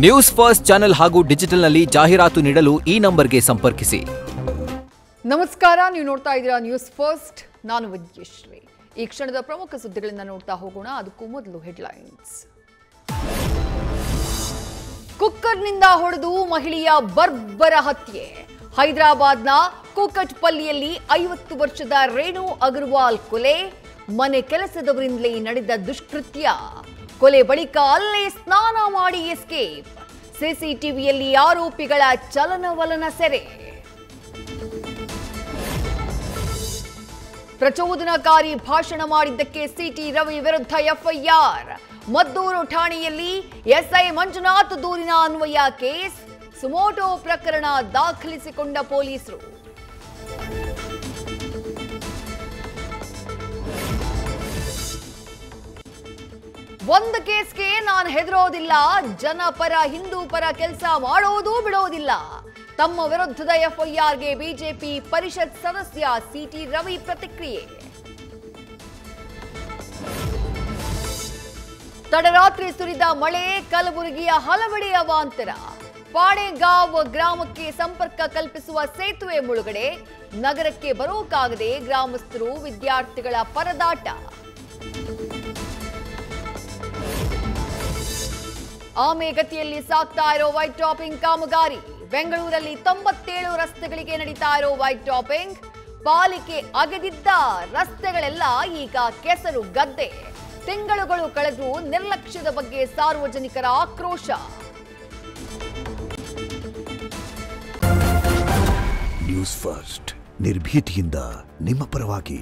News first channel ಹಾಗೂ ಡಿಜಿಟಲ್ನಲ್ಲಿ ಜಾಹೀರಾತು ನೀಡಲು ಈ ನಂಬರ್ಗೆ ಸಂಪರ್ಕಿಸಿ. ನಮಸ್ಕಾರ, ನೀವು ನೋಡ್ತಾ ಇದ್ದೀರಾ ನ್ಯೂಸ್ ಫಸ್ಟ್. ನಾನು ವಿದ್ಯಶ್ರೀ. ಈ ಕ್ಷಣದ ಪ್ರಮುಖ ಸುದ್ದಿಗಳನ್ನು ನೋಡ್ತಾ ಹೋಗೋಣ. ಅದಕ್ಕೂ ಮೊದಲು ಹೆಡ್ಲೈನ್ಸ್. ಕುಕ್ಕರ್ನಿಂದ ಹೊಡೆದು ಮಹಿಳೆಯ ಬರ್ಬರ ಹತ್ಯೆ. ಹೈದರಾಬಾದ್ನ ಕೂಕಟ್ಪಲ್ಲಿಯಲ್ಲಿ 50 ವರ್ಷದ ರೇಣು ಅಗರ್ವಾಲ್ ಕೊಲೆ. ಮನೆ ಕೆಲಸದವರಿಂದಲೇ ನಡೆದ ದುಷ್ಕೃತ್ಯ. ಕೊಲೆ ಬಳಿಕ ಅಲ್ಲೇ ಸ್ನಾನ ಮಾಡಿ ಎಸ್ಕೇಪ್. ಸಿಸಿಟಿವಿಯಲ್ಲಿ ಆರೋಪಿಗಳ ಚಲನವಲನ ಸೆರೆ. ಪ್ರಚೋದನಕಾರಿ ಭಾಷಣ ಮಾಡಿದ್ದಕ್ಕೆ ಸಿಟಿ ರವಿ ವಿರುದ್ಧ ಎಫ್ಐಆರ್. ಮದ್ದೂರು ಠಾಣೆಯಲ್ಲಿ ಎಸ್ಐ ಮಂಜುನಾಥ್ ದೂರಿನ ಅನ್ವಯ ಕೇಸ್. ಸುಮೋಟೋ ಪ್ರಕರಣ ದಾಖಲಿಸಿಕೊಂಡ ಪೊಲೀಸರು. ಒಂದು ಕೇಸ್ಗೆ ನಾನು ಹೆದರೋದಿಲ್ಲ, ಜನಪರ ಹಿಂದೂ ಪರ ಕೆಲಸ ಮಾಡೋದು ಬಿಡೋದಿಲ್ಲ. ತಮ್ಮ ವಿರುದ್ಧದ ಎಫ್ಐಆರ್ಗೆ ಬಿಜೆಪಿ ಪರಿಷತ್ ಸದಸ್ಯ ಸಿಟಿ ರವಿ ಪ್ರತಿಕ್ರಿಯೆ. ತಡರಾತ್ರಿ ಸುರಿದ ಮಳೆ, ಕಲಬುರಗಿಯ ಹಲವೆಡೆ ಅವಾಂತರ. ಪಾಡೆಗಾಂವ್ ಗ್ರಾಮಕ್ಕೆ ಸಂಪರ್ಕ ಕಲ್ಪಿಸುವ ಸೇತುವೆ ಮುಳುಗಡೆ. ನಗರಕ್ಕೆ ಬರೋಕಾಗದೆ ಗ್ರಾಮಸ್ಥರು ವಿದ್ಯಾರ್ಥಿಗಳ ಪರದಾಟ. ಆಮೆಗತಿಯಲ್ಲಿ ಸಾಗ್ತಾ ಇರೋ ವೈಟ್ ಟಾಪಿಂಗ್ ಕಾಮಗಾರಿ. ಬೆಂಗಳೂರಲ್ಲಿ 97 ರಸ್ತೆಗಳಿಗೆ ನಡೀತಾ ಇರೋ ವೈಟ್ ಟಾಪಿಂಗ್. ಪಾಲಿಕೆ ಅಗೆದಿದ್ದ ರಸ್ತೆಗಳೆಲ್ಲ ಈಗ ಕೆಸರು ಗದ್ದೆ. ತಿಂಗಳುಗಳು ಕಳೆದರೂ ನಿರ್ಲಕ್ಷ್ಯದ ಬಗ್ಗೆ ಸಾರ್ವಜನಿಕರ ಆಕ್ರೋಶ. ನ್ಯೂಸ್ ಫಸ್ಟ್, ನಿರ್ಭೀತಿಯಿಂದ ನಿಮ್ಮ ಪರವಾಗಿ.